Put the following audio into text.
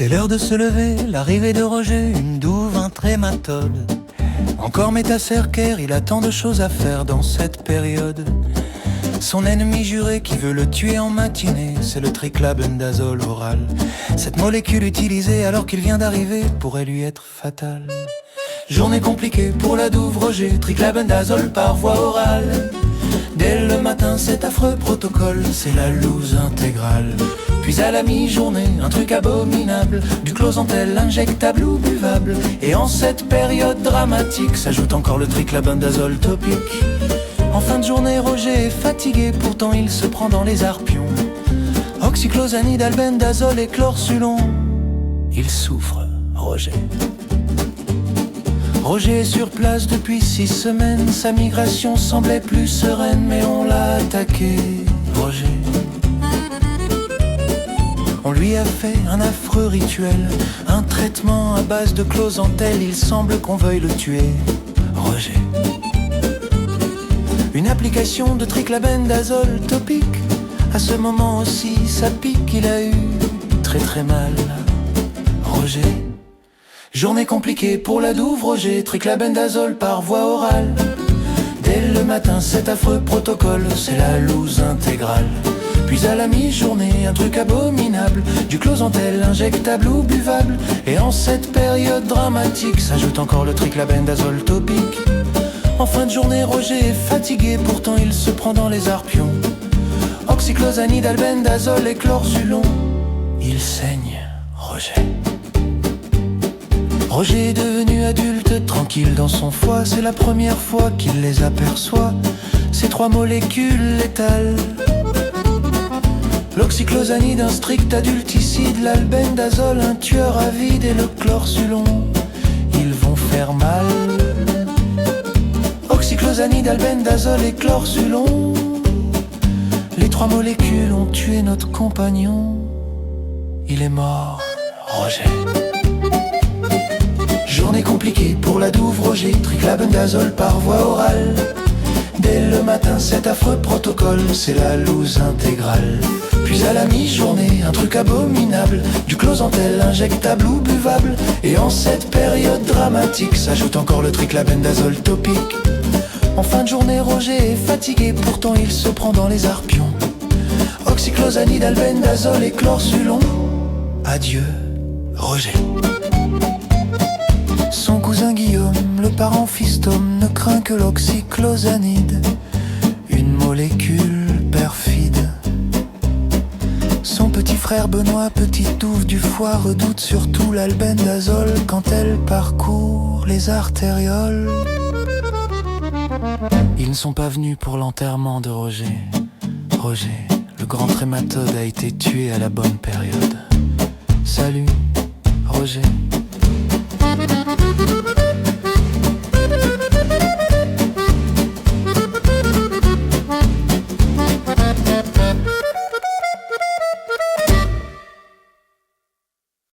C'est l'heure de se lever, l'arrivée de Roger, une douve, un trématode. Encore métacercaire, il a tant de choses à faire dans cette période. Son ennemi juré qui veut le tuer en matinée, c'est le triclabendazole oral. Cette molécule utilisée alors qu'il vient d'arriver pourrait lui être fatale. Journée compliquée pour la douve Roger, triclabendazole par voie orale. Dès le matin cet affreux protocole, c'est la loose intégrale. Puis à la mi-journée, un truc abominable, du closantel injectable ou buvable. Et en cette période dramatique, s'ajoute encore le triclabendazole topique. En fin de journée, Roger est fatigué, pourtant il se prend dans les arpions. Oxyclosanide, albendazole et chlorsulon. Il souffre, Roger. Roger est sur place depuis 6 semaines. Sa migration semblait plus sereine, mais on l'a attaqué, Roger. On lui a fait un affreux rituel, un traitement à base de closantel. Il semble qu'on veuille le tuer, Roger. Une application de triclabendazole topique. À ce moment aussi, ça pique, il a eu très mal, Roger. Journée compliquée pour la douve Roger, triclabendazole par voie orale. Dès le matin, cet affreux protocole, c'est la loose intégrale. Puis à la mi-journée, un truc abominable, du closantel injectable ou buvable. Et en cette période dramatique, s'ajoute encore le triclabendazole topique. En fin de journée, Roger est fatigué, pourtant il se prend dans les arpions. Oxyclosanide, albendazole et chlorsulon. Il saigne, Roger. Roger est devenu adulte, tranquille dans son foie. C'est la première fois qu'il les aperçoit, ces 3 molécules létales. L'oxyclosanide, un strict adulticide. L'albendazole, un tueur avide. Et le chlorsulon, ils vont faire mal. Oxyclosanide, albendazole et chlorsulon. Les 3 molécules ont tué notre compagnon. Il est mort, Roger. Journée compliquée pour la douve Roger, triclabendazole par voie orale. Dès le matin, cet affreux protocole, c'est la loose intégrale. Puis à la mi-journée, un truc abominable, du closantel injectable ou buvable. Et en cette période dramatique, s'ajoute encore le triclabendazole topique. En fin de journée, Roger est fatigué, pourtant il se prend dans les arpions. Oxyclosanide, albendazole et chlorsulon. Adieu, Roger. Son cousin Guillaume, le parent fistôme, ne craint que l'oxyclosanide, une molécule perfide. Son petit frère Benoît, petite douve du foie, redoute surtout l'albendazole quand elle parcourt les artérioles. Ils ne sont pas venus pour l'enterrement de Roger. Roger, le grand trématode, a été tué à la bonne période. Salut, Roger.